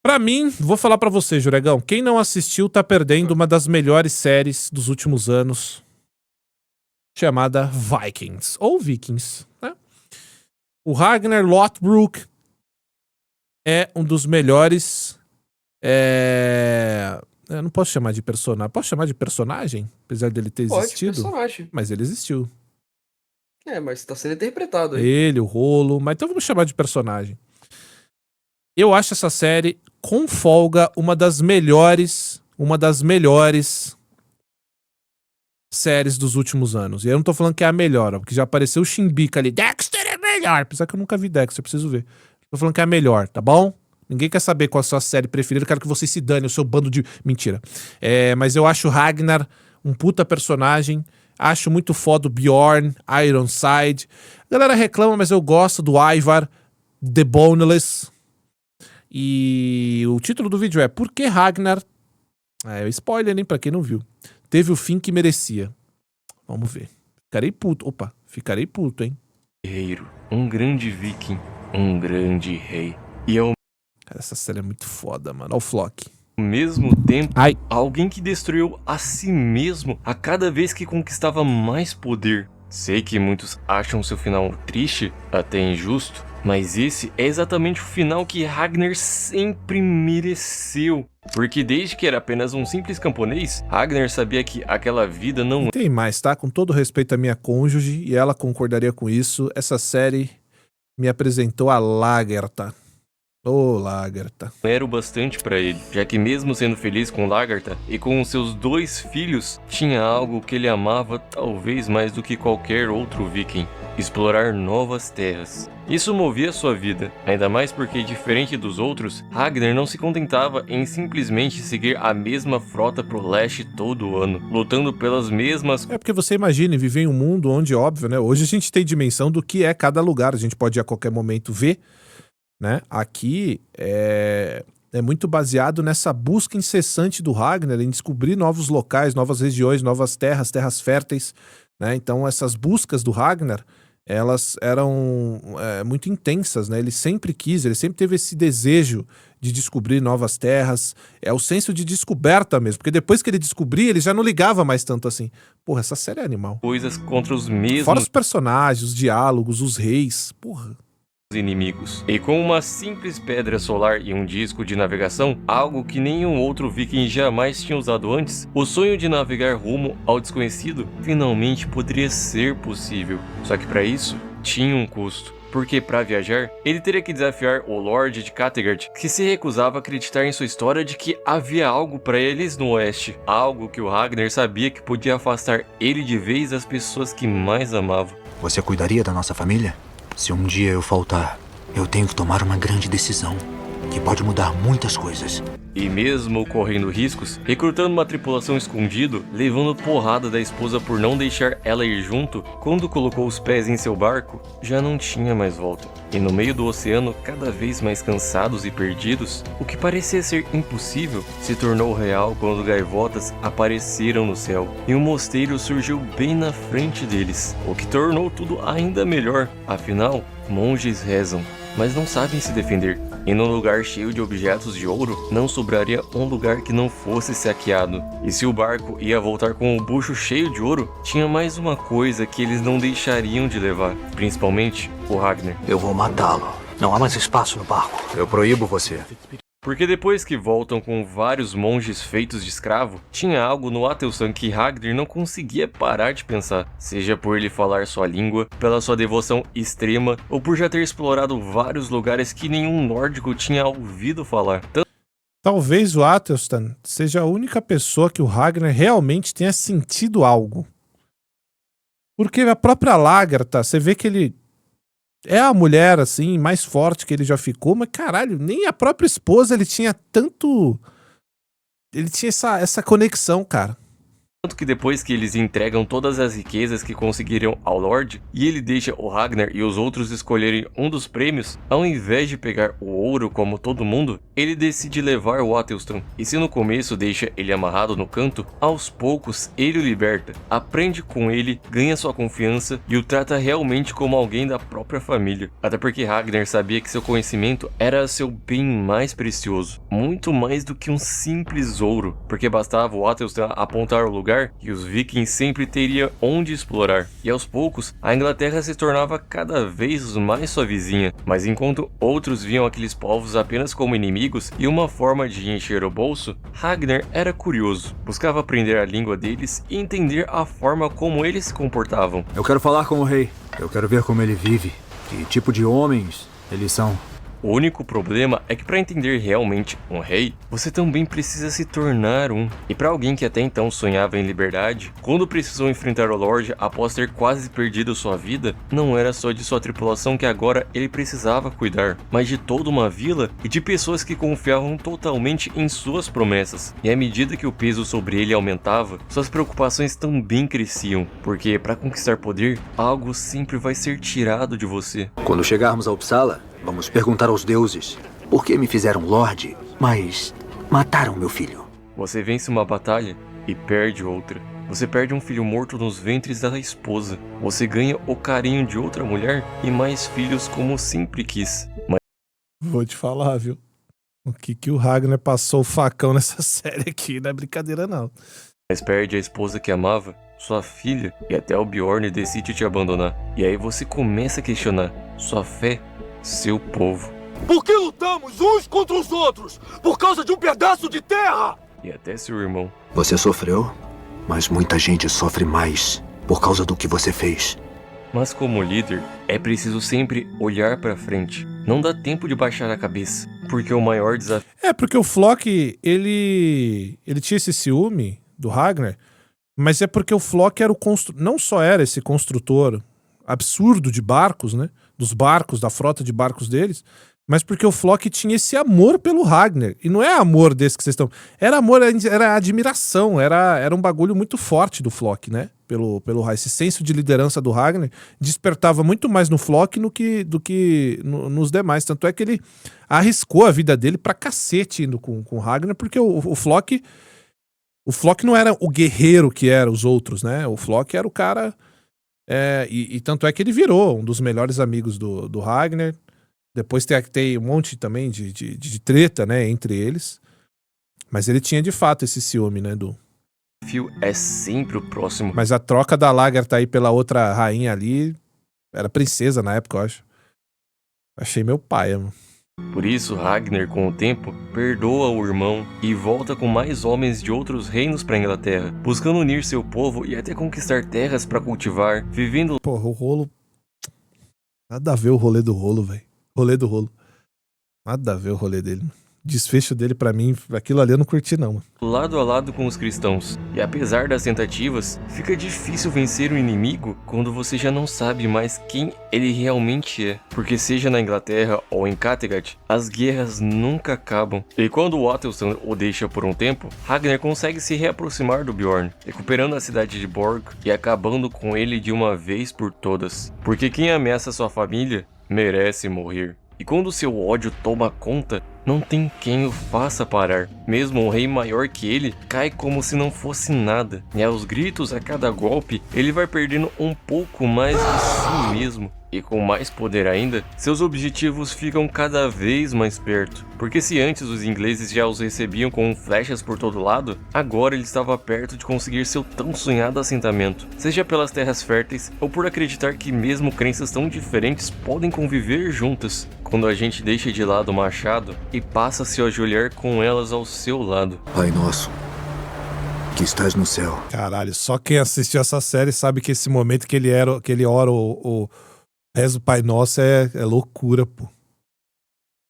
Pra mim, vou falar pra você, Juregão, quem não assistiu tá perdendo uma das melhores séries dos últimos anos, chamada Vikings, ou Vikings, né? O Ragnar Lothbrok é um dos melhores. Eu não posso chamar de personagem. Posso chamar de personagem? Apesar dele ter Pode, existido? personagem. Mas ele existiu. É, mas tá sendo interpretado aí. Ele, o Rolo. Mas então vamos chamar de personagem. Eu acho essa série, com folga, uma das melhores. Uma das melhores séries dos últimos anos. E eu não tô falando que é a melhor, ó, porque já apareceu o Chimbica ali. Dexter é melhor. Apesar que eu nunca vi Dexter, preciso ver. Tô falando que é a melhor, tá bom? Ninguém quer saber qual é a sua série preferida. Eu quero que vocês se dane, o seu bando de. Mentira. Mas eu acho o Ragnar um puta personagem. Acho muito foda o Bjorn, Ironside. A galera reclama, mas eu gosto do Ivar, The Boneless. E o título do vídeo é Por que Ragnar. É spoiler, hein, pra quem não viu. Teve o fim que merecia. Vamos ver. Ficarei puto. Opa, ficarei puto, hein. Guerreiro, um grande viking, um grande rei. E ao Cara, essa série é muito foda, mano. Olha o Flock. mesmo tempo, Ai. alguém que destruiu a si mesmo a cada vez que conquistava mais poder. Sei que muitos acham seu final triste, até injusto, mas esse é exatamente o final que Ragnar sempre mereceu. Porque desde que era apenas um simples camponês, Ragnar sabia que aquela vida não Tem mais, tá? Com todo respeito à minha cônjuge, e ela concordaria com isso, essa série me apresentou a Lagertha. Ô, Lagertha. era o bastante para ele, já que mesmo sendo feliz com Lagertha e com seus 2 filhos, tinha algo que ele amava talvez mais do que qualquer outro viking: explorar novas terras. Isso movia sua vida, ainda mais porque, diferente dos outros, Ragnar não se contentava em simplesmente seguir a mesma frota pro leste todo ano, lutando pelas mesmas É porque você imagina viver em um mundo onde, óbvio, né? Hoje a gente tem dimensão do que é cada lugar, a gente pode a qualquer momento ver, né? Aqui é muito baseado nessa busca incessante do Ragnar em descobrir novos locais, novas regiões, novas terras, terras férteis, né? Então essas buscas do Ragnar, elas eram muito intensas, né? Ele sempre teve esse desejo de descobrir novas terras, é o senso de descoberta mesmo, porque depois que ele descobria, ele já não ligava mais tanto assim. Porra, essa série é animal. coisas contra os Fora mesmos os personagens, os diálogos, os reis, porra. inimigos. E com uma simples pedra solar e um disco de navegação, algo que nenhum outro viking jamais tinha usado antes, o sonho de navegar rumo ao desconhecido finalmente poderia ser possível. Só que para isso, tinha um custo. Porque para viajar, ele teria que desafiar o Lorde de Kattegat, que se recusava a acreditar em sua história de que havia algo para eles no oeste. Algo que o Ragnar sabia que podia afastar ele de vez das pessoas que mais amava. Você cuidaria da nossa família? Se um dia eu faltar, eu tenho que tomar uma grande decisão, que pode mudar muitas coisas. E mesmo correndo riscos, recrutando uma tripulação escondido, levando porrada da esposa por não deixar ela ir junto, quando colocou os pés em seu barco, já não tinha mais volta. E no meio do oceano, cada vez mais cansados e perdidos, o que parecia ser impossível se tornou real quando gaivotas apareceram no céu e um mosteiro surgiu bem na frente deles, o que tornou tudo ainda melhor. Afinal, monges rezam, mas não sabem se defender. E num lugar cheio de objetos de ouro, não sobraria um lugar que não fosse saqueado. E se o barco ia voltar com o bucho cheio de ouro, tinha mais uma coisa que eles não deixariam de levar, principalmente o Ragnar. Eu vou matá-lo. Não há mais espaço no barco. Eu proíbo você. Porque depois que voltam com vários monges feitos de escravo, tinha algo no Atelsan que Ragnar não conseguia parar de pensar, seja por ele falar sua língua, pela sua devoção extrema, ou por já ter explorado vários lugares que nenhum nórdico tinha ouvido falar. Talvez o Athelstan seja a única pessoa que o Ragnar realmente tenha sentido algo. Porque a própria Lagertha, você vê que ele é a mulher, assim, mais forte que ele já ficou, mas caralho, nem a própria esposa ele tinha tanto. Ele tinha essa conexão, cara. Tanto que depois que eles entregam todas as riquezas que conseguiram ao Lorde, e ele deixa o Ragnar e os outros escolherem um dos prêmios, ao invés de pegar o ouro como todo mundo, ele decide levar o Atelstan. E se no começo deixa ele amarrado no canto, aos poucos ele o liberta, aprende com ele, ganha sua confiança e o trata realmente como alguém da própria família. Até porque Ragnar sabia que seu conhecimento era seu bem mais precioso, muito mais do que um simples ouro, porque bastava o Atelstan apontar o lugar e os vikings sempre teriam onde explorar. E aos poucos, a Inglaterra se tornava cada vez mais sua vizinha. Mas enquanto outros viam aqueles povos apenas como inimigos e uma forma de encher o bolso, Ragnar era curioso. Buscava aprender a língua deles e entender a forma como eles se comportavam. Eu quero falar com o rei. Eu quero ver como ele vive. Que tipo de homens eles são. O único problema é que para entender realmente um rei, você também precisa se tornar um. E para alguém que até então sonhava em liberdade, quando precisou enfrentar o Lorde após ter quase perdido sua vida, não era só de sua tripulação que agora ele precisava cuidar, mas de toda uma vila e de pessoas que confiavam totalmente em suas promessas. E à medida que o peso sobre ele aumentava, suas preocupações também cresciam, porque para conquistar poder, algo sempre vai ser tirado de você. Quando chegarmos a Uppsala, vamos perguntar aos deuses por que me fizeram Lorde, mas mataram meu filho. Você vence uma batalha e perde outra. Você perde um filho morto nos ventres da esposa. Você ganha o carinho de outra mulher e mais filhos como sempre quis. Mas Vou te falar, viu? O que o Ragnar passou o facão nessa série aqui, não é brincadeira não. perde a esposa que amava, sua filha, e até o Bjorn decide te abandonar. E aí você começa a questionar sua fé, seu povo. Por que lutamos uns contra os outros? Por causa de um pedaço de terra! E até seu irmão. Você sofreu, mas muita gente sofre mais por causa do que você fez. Mas como líder, é preciso sempre olhar pra frente. Não dá tempo de baixar a cabeça, porque o maior desafio... É, porque o Flock, ele tinha esse ciúme do Ragnar, mas é porque o Flock era não só era esse construtor absurdo de barcos, né? Dos barcos, da frota de barcos deles, mas porque o Flock tinha esse amor pelo Ragnar. E não é amor desse que vocês estão... Era amor, era admiração, era um bagulho muito forte do Flock, né? Pelo esse senso de liderança do Ragnar despertava muito mais no Flock do que nos demais. Tanto é que ele arriscou a vida dele pra cacete indo com o Ragnar, porque o Flock não era o guerreiro que era os outros, né? O Flock era o cara... E tanto é que ele virou um dos melhores amigos do Ragnar. Depois tem um monte também de treta, né, entre eles. Mas ele tinha de fato esse ciúme, né, O desafio é sempre o próximo. Mas a troca da Lagertha aí pela outra rainha ali, era princesa na época, eu acho. Achei meu pai, mano. Por isso, Ragnar, com o tempo, perdoa o irmão e volta com mais homens de outros reinos para Inglaterra, buscando unir seu povo e até conquistar terras para cultivar, vivendo... Porra, o rolo... Nada a ver o rolê do rolo, velho. Rolê do rolo. Nada a ver o rolê dele. Desfecho dele pra mim, aquilo ali eu não curti não, mano. lado a lado com os cristãos. E apesar das tentativas, fica difícil vencer o inimigo quando você já não sabe mais quem ele realmente é. Porque seja na Inglaterra ou em Kattegat, as guerras nunca acabam. E quando o Atelstan o deixa por um tempo, Ragnar consegue se reaproximar do Bjorn, recuperando a cidade de Borg e acabando com ele de uma vez por todas. Porque quem ameaça sua família merece morrer. E quando seu ódio toma conta, não tem quem o faça parar. Mesmo um rei maior que ele cai como se não fosse nada. E aos gritos a cada golpe, ele vai perdendo um pouco mais de si mesmo. E com mais poder ainda, seus objetivos ficam cada vez mais perto. Porque se antes os ingleses já os recebiam com flechas por todo lado, agora ele estava perto de conseguir seu tão sonhado assentamento. Seja pelas terras férteis, ou por acreditar que mesmo crenças tão diferentes podem conviver juntas. Quando a gente deixa de lado o machado e passa a se ajoelhar com elas ao seu lado. Pai nosso, que estás no céu. Caralho, só quem assistiu essa série sabe que esse momento que ele ora o rezo Pai Nosso é loucura, pô.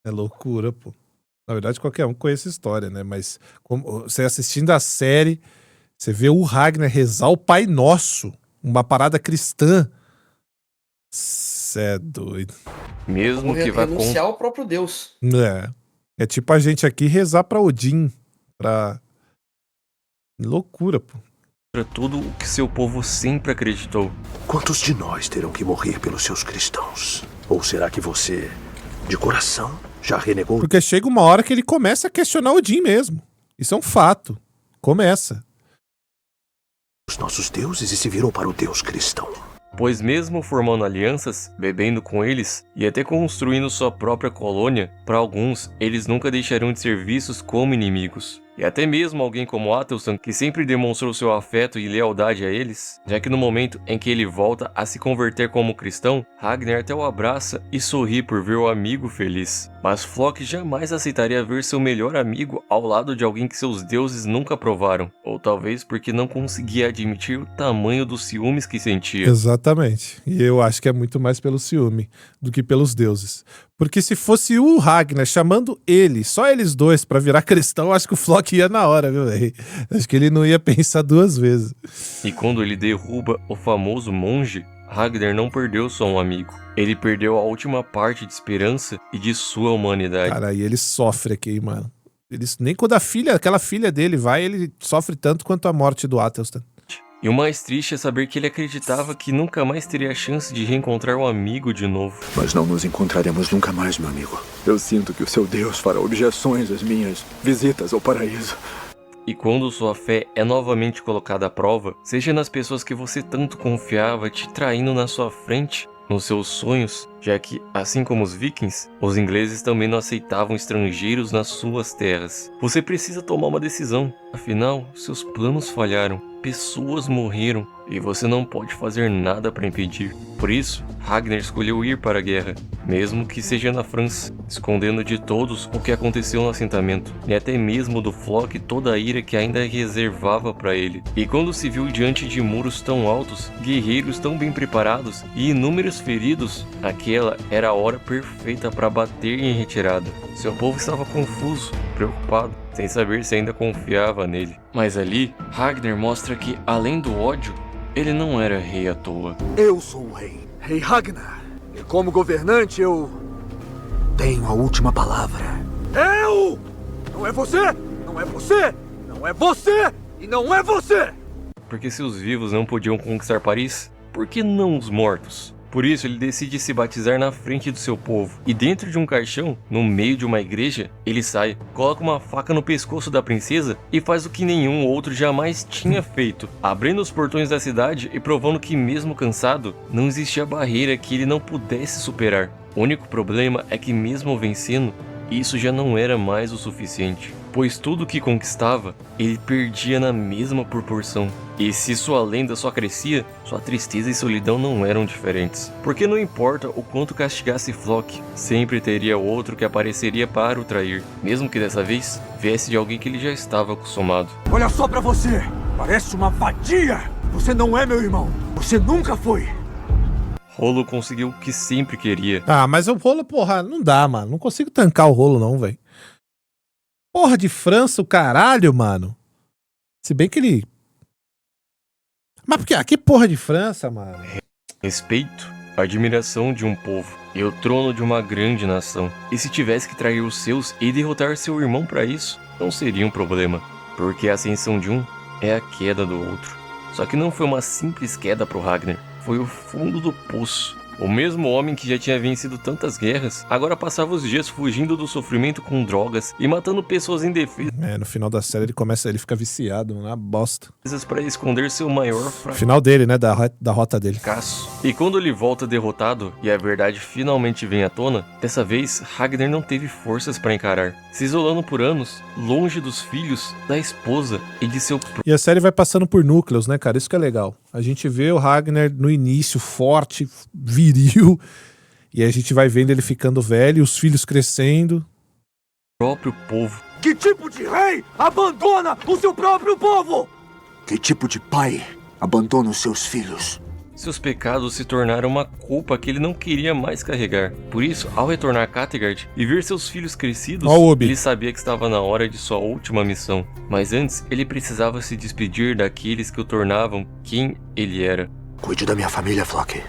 É loucura, pô. Na verdade, qualquer um conhece a história, né? Mas você assistindo a série, você vê o Ragnar rezar o Pai Nosso, uma parada cristã. Cê é doido. Mesmo que vá renunciar ao próprio Deus. É tipo a gente aqui rezar pra Odin. Loucura, pô. tudo o que seu povo sempre acreditou. Quantos de nós terão que morrer pelos seus cristãos? Ou será que você, de coração, já renegou Porque chega uma hora que ele começa a questionar Odin mesmo. Isso é um fato. Começa. os nossos deuses e se virou para o Deus cristão? Pois mesmo formando alianças, bebendo com eles e até construindo sua própria colônia, para alguns eles nunca deixarão de ser vistos como inimigos. E até mesmo alguém como Athelstan, que sempre demonstrou seu afeto e lealdade a eles, já que no momento em que ele volta a se converter como cristão, Ragnar até o abraça e sorri por ver o amigo feliz. Mas Floki jamais aceitaria ver seu melhor amigo ao lado de alguém que seus deuses nunca provaram, ou talvez porque não conseguia admitir o tamanho dos ciúmes que sentia. Exatamente. E eu acho que é muito mais pelo ciúme do que pelos deuses. Porque se fosse o Ragnar chamando ele, só eles dois, pra virar cristão, acho que o Floki ia na hora, viu, velho? Acho que ele não ia pensar duas vezes. E quando ele derruba o famoso monge, Ragnar não perdeu só um amigo. Ele perdeu a última parte de esperança e de sua humanidade. Cara, e ele sofre aqui, mano. Nem quando aquela filha dele vai, ele sofre tanto quanto a morte do Athelstan. E o mais triste é saber que ele acreditava que nunca mais teria a chance de reencontrar um amigo de novo. Mas não nos encontraremos nunca mais, meu amigo. Eu sinto que o seu Deus fará objeções às minhas visitas ao paraíso. E quando sua fé é novamente colocada à prova, seja nas pessoas que você tanto confiava te traindo na sua frente, nos seus sonhos, já que, assim como os vikings, os ingleses também não aceitavam estrangeiros nas suas terras. Você precisa tomar uma decisão, afinal, seus planos falharam, pessoas morreram e você não pode fazer nada para impedir. Por isso, Ragnar escolheu ir para a guerra, mesmo que seja na França, escondendo de todos o que aconteceu no assentamento, e até mesmo do Floki toda a ira que ainda reservava para ele. E quando se viu diante de muros tão altos, guerreiros tão bem preparados e inúmeros feridos, aquela era a hora perfeita para bater em retirada. Seu povo estava confuso, preocupado, sem saber se ainda confiava nele. Mas ali, Ragnar mostra que, além do ódio, ele não era rei à toa. Eu sou o rei, Rei Ragnar. E como governante, eu tenho a última palavra. Eu! Não é você! Não é você! Não é você! E não é você! Porque se os vivos não podiam conquistar Paris, por que não os mortos? Por isso ele decide se batizar na frente do seu povo. E dentro de um caixão, no meio de uma igreja, ele sai, coloca uma faca no pescoço da princesa e faz o que nenhum outro jamais tinha feito, abrindo os portões da cidade e provando que mesmo cansado, não existia barreira que ele não pudesse superar. O único problema é que mesmo vencendo, isso já não era mais o suficiente, pois tudo que conquistava, ele perdia na mesma proporção. E se sua lenda só crescia, sua tristeza e solidão não eram diferentes. Porque não importa o quanto castigasse Floki, sempre teria outro que apareceria para o trair, mesmo que dessa vez viesse de alguém que ele já estava acostumado. Olha só pra você! Parece uma vadia! Você não é meu irmão! Você nunca foi! Rolo conseguiu o que sempre queria. Ah, mas o Rolo, porra, não dá, mano. Não consigo tancar o Rolo, não, velho. Porra de França, o caralho, mano. Se bem que ele... Mas por quê? Que porra de França, mano? Respeito, admiração de um povo e o trono de uma grande nação. E se tivesse que trair os seus e derrotar seu irmão pra isso, não seria um problema. Porque a ascensão de um é a queda do outro. Só que não foi uma simples queda pro Ragnar. Foi o fundo do poço. O mesmo homem que já tinha vencido tantas guerras, agora passava os dias fugindo do sofrimento com drogas e matando pessoas indefesas No final da série ele fica viciado na bosta. para esconder seu maior Final dele, né, da rota dele. fracasso. E quando ele volta derrotado e a verdade finalmente vem à tona, dessa vez Ragnar não teve forças para encarar, se isolando por anos, longe dos filhos, da esposa e de seu E a série vai passando por núcleos, né, cara? Isso que é legal. A gente vê o Ragnar no início forte, viril, e a gente vai vendo ele ficando velho, os filhos crescendo. próprio povo. Que tipo de rei abandona o seu próprio povo? Que tipo de pai abandona os seus filhos? Seus pecados se tornaram uma culpa que ele não queria mais carregar. Por isso, ao retornar a Kattegat e ver seus filhos crescidos, ele sabia que estava na hora de sua última missão. Mas antes, ele precisava se despedir daqueles que o tornavam quem ele era. Cuide da minha família, Floki.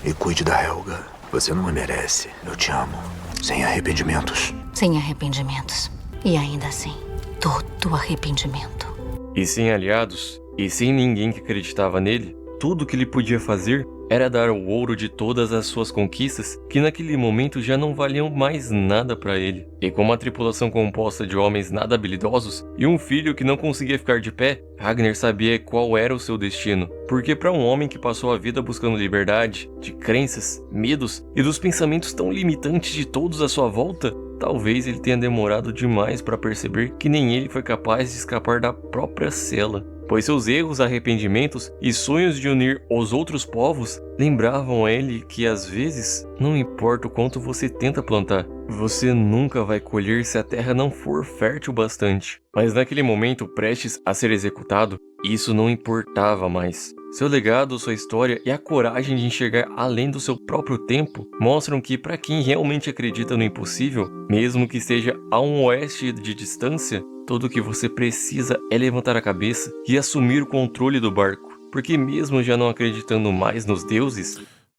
E cuide da Helga. Você não a merece. Eu te amo. Sem arrependimentos. Sem arrependimentos. E ainda assim, todo arrependimento. E sem aliados, E sem ninguém que acreditava nele, tudo que ele podia fazer era dar o ouro de todas as suas conquistas, que naquele momento já não valiam mais nada para ele. E com uma tripulação composta de homens nada habilidosos e um filho que não conseguia ficar de pé, Ragnar sabia qual era o seu destino. Porque para um homem que passou a vida buscando liberdade, de crenças, medos e dos pensamentos tão limitantes de todos à sua volta, talvez ele tenha demorado demais para perceber que nem ele foi capaz de escapar da própria cela. Pois seus erros, arrependimentos e sonhos de unir os outros povos lembravam a ele que às vezes, não importa o quanto você tenta plantar, você nunca vai colher se a terra não for fértil bastante. Mas naquele momento, prestes a ser executado, isso não importava mais. Seu legado, sua história e a coragem de enxergar além do seu próprio tempo mostram que, para quem realmente acredita no impossível, mesmo que esteja a um oeste de distância, tudo o que você precisa é levantar a cabeça e assumir o controle do barco. Porque mesmo já não acreditando mais nos deuses...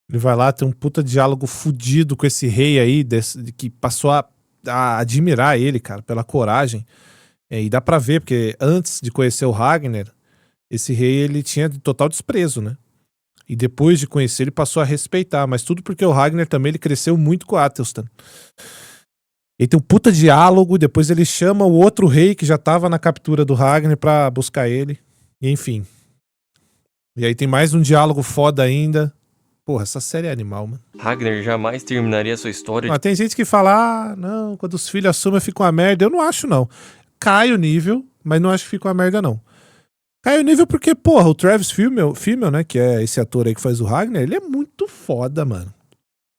Ele vai lá, tem um puta diálogo fudido com esse rei aí, que passou a admirar ele, cara, pela coragem. E dá pra ver, porque antes de conhecer o Ragnar, esse rei ele tinha total desprezo, né? E depois de conhecer ele passou a respeitar, mas tudo porque o Ragnar também ele cresceu muito com Athelstan. Ele tem um puta diálogo, depois ele chama o outro rei que já tava na captura do Ragnar pra buscar ele. E enfim. E aí tem mais um diálogo foda ainda. Porra, essa série é animal, mano. Ragnar jamais terminaria sua história... Tem gente que fala, não, quando os filhos assumem fica uma merda. Eu não acho, não. Cai o nível, mas não acho que fica uma merda, não. Cai o nível porque, porra, o Travis Fimmel, né, que é esse ator aí que faz o Ragnar, ele é muito foda, mano.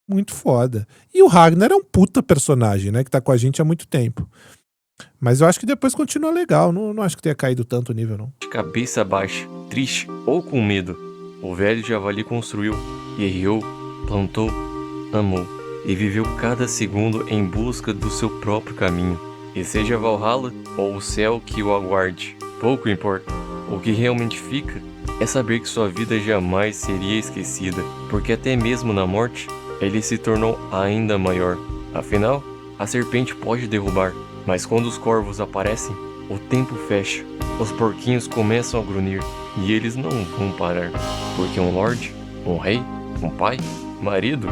Muito foda. E o Ragnar é um puta personagem, né? Que tá com a gente há muito tempo. Mas eu acho que depois continua legal. Não acho que tenha caído tanto o nível, não. De cabeça baixa, triste ou com medo, o velho javali construiu, guerreou, plantou, amou e viveu cada segundo em busca do seu próprio caminho. E seja Valhalla ou o céu que o aguarde, pouco importa. O que realmente fica é saber que sua vida jamais seria esquecida, porque até mesmo na morte, ele se tornou ainda maior. Afinal, a serpente pode derrubar, mas quando os corvos aparecem, o tempo fecha, os porquinhos começam a grunhir e eles não vão parar, porque um lorde, um rei, um pai, marido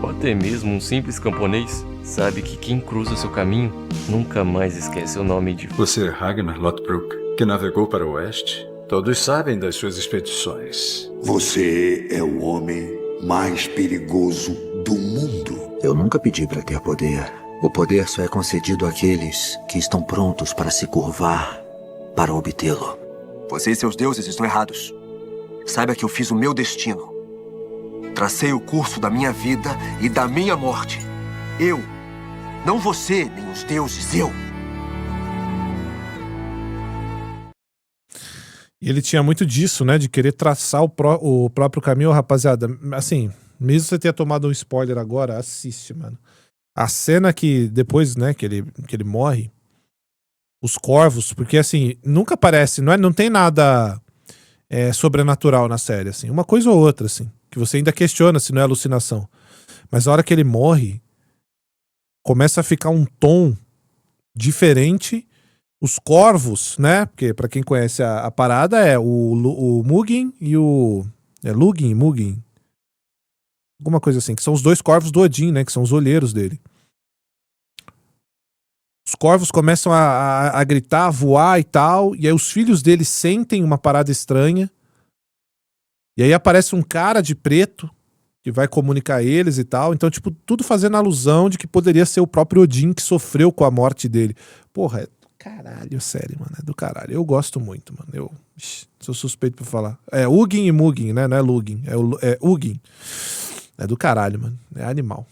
ou até mesmo um simples camponês sabe que quem cruza seu caminho nunca mais esquece o nome de... Você é Ragnar Lothbrok, que navegou para o oeste? Todos sabem das suas expedições. Você é o homem mais perigoso do mundo. Eu nunca pedi para ter poder. O poder só é concedido àqueles que estão prontos para se curvar para obtê-lo. Você e seus deuses estão errados. Saiba que eu fiz o meu destino. Tracei o curso da minha vida e da minha morte. Eu. Não você, nem os deuses, eu. E ele tinha muito disso, né? De querer traçar o próprio caminho. Rapaziada, assim, mesmo você tenha tomado um spoiler agora, assiste, mano. A cena que depois, né, que ele morre, os corvos, porque assim, nunca aparece, não tem nada sobrenatural na série, assim. Uma coisa ou outra, assim, que você ainda questiona se não é alucinação. Mas a hora que ele morre, começa a ficar um tom diferente. Os corvos, né? Porque pra quem conhece a parada é o Muggin e o... Muggin. Alguma coisa assim, que são os dois corvos do Odin, né? Que são os olheiros dele. Os corvos começam a gritar, a voar e tal. E aí os filhos dele sentem uma parada estranha. E aí aparece um cara de preto que vai comunicar eles e tal. Então, tipo, tudo fazendo alusão de que poderia ser o próprio Odin que sofreu com a morte dele. Porra, é do caralho, sério, mano. É do caralho. Eu gosto muito, mano. Eu sou suspeito pra falar. É Hugin e Muggin, né? Não é Lugin. É Hugin. É do caralho, mano. É animal.